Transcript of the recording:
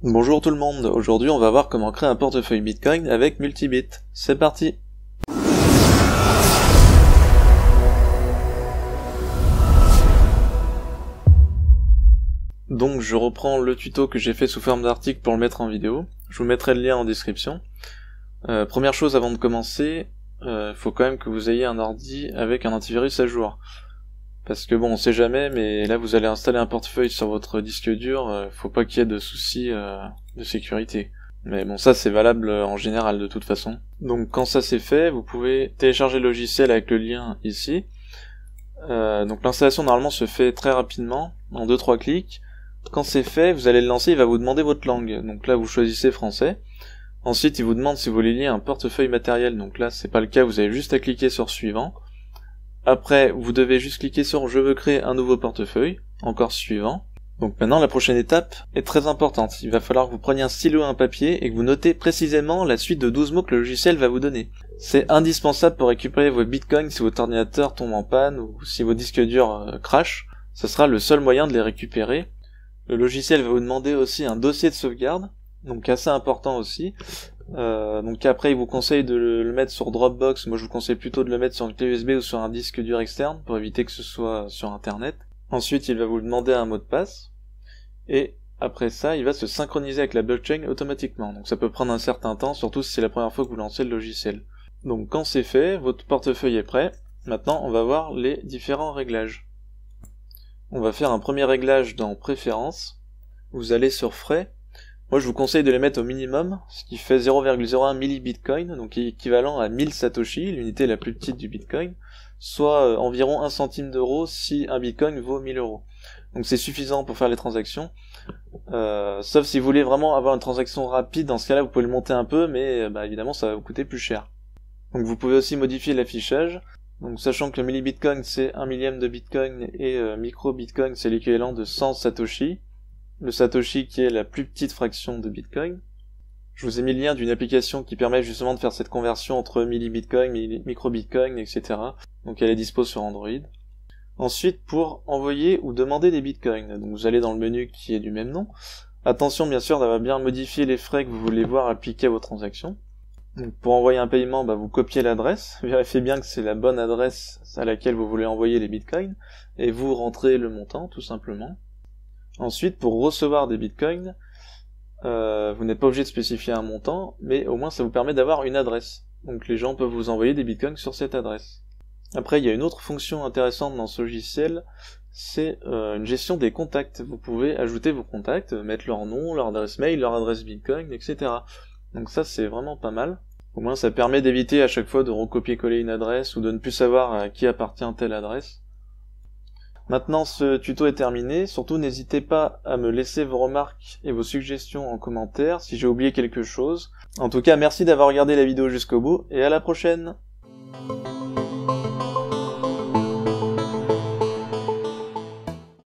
Bonjour tout le monde, aujourd'hui on va voir comment créer un portefeuille Bitcoin avec Multibit. C'est parti! Donc je reprends le tuto que j'ai fait sous forme d'article pour le mettre en vidéo. Je vous mettrai le lien en description. Première chose avant de commencer, faut quand même que vous ayez un ordi avec un antivirus à jour. Parce que bon, on sait jamais, mais là vous allez installer un portefeuille sur votre disque dur, faut pas qu'il y ait de soucis de sécurité. Mais bon, ça c'est valable en général de toute façon. Donc quand ça c'est fait, vous pouvez télécharger le logiciel avec le lien ici. Donc l'installation normalement se fait très rapidement, en 2-3 clics. Quand c'est fait, vous allez le lancer, il va vous demander votre langue. Donc là vous choisissez français. Ensuite il vous demande si vous voulez lier un portefeuille matériel. Donc là c'est pas le cas, vous avez juste à cliquer sur suivant. Après, vous devez juste cliquer sur « Je veux créer un nouveau portefeuille », encore suivant. Donc maintenant, la prochaine étape est très importante. Il va falloir que vous preniez un stylo et un papier et que vous notez précisément la suite de 12 mots que le logiciel va vous donner. C'est indispensable pour récupérer vos bitcoins si votre ordinateur tombe en panne ou si vos disques durs crashent. Ce sera le seul moyen de les récupérer. Le logiciel va vous demander aussi un dossier de sauvegarde, donc assez important aussi. Donc après il vous conseille de le mettre sur Dropbox, moi je vous conseille plutôt de le mettre sur une clé USB ou sur un disque dur externe pour éviter que ce soit sur internet. Ensuite il va vous demander un mot de passe, et après ça il va se synchroniser avec la blockchain automatiquement, donc ça peut prendre un certain temps, surtout si c'est la première fois que vous lancez le logiciel. Donc quand c'est fait, votre portefeuille est prêt, maintenant on va voir les différents réglages. On va faire un premier réglage dans Préférences, vous allez sur Frais. Moi je vous conseille de les mettre au minimum, ce qui fait 0,01 millibitcoin, donc équivalent à 1000 satoshi, l'unité la plus petite du bitcoin, soit environ 1 centime d'euro si un bitcoin vaut 1000 euros. Donc c'est suffisant pour faire les transactions, sauf si vous voulez vraiment avoir une transaction rapide, dans ce cas là vous pouvez le monter un peu, mais évidemment ça va vous coûter plus cher. Donc vous pouvez aussi modifier l'affichage, donc sachant que le millibitcoin c'est 1 millième de bitcoin et micro-bitcoin c'est l'équivalent de 100 satoshi. Le Satoshi qui est la plus petite fraction de Bitcoin. Je vous ai mis le lien d'une application qui permet justement de faire cette conversion entre millibitcoin, micro-bitcoin, etc. Donc elle est dispo sur Android. Ensuite, pour envoyer ou demander des bitcoins, donc vous allez dans le menu qui est du même nom. Attention bien sûr d'avoir bien modifié les frais que vous voulez voir appliqués à vos transactions. Donc pour envoyer un paiement, vous copiez l'adresse, vérifiez bien que c'est la bonne adresse à laquelle vous voulez envoyer les bitcoins, et vous rentrez le montant tout simplement. Ensuite, pour recevoir des bitcoins, vous n'êtes pas obligé de spécifier un montant, mais au moins ça vous permet d'avoir une adresse. Donc les gens peuvent vous envoyer des bitcoins sur cette adresse. Après, il y a une autre fonction intéressante dans ce logiciel, c'est une gestion des contacts. Vous pouvez ajouter vos contacts, mettre leur nom, leur adresse mail, leur adresse bitcoin, etc. Donc ça c'est vraiment pas mal. Au moins ça permet d'éviter à chaque fois de recopier-coller une adresse ou de ne plus savoir à qui appartient telle adresse. Maintenant ce tuto est terminé, surtout n'hésitez pas à me laisser vos remarques et vos suggestions en commentaire si j'ai oublié quelque chose. En tout cas merci d'avoir regardé la vidéo jusqu'au bout et à la prochaine!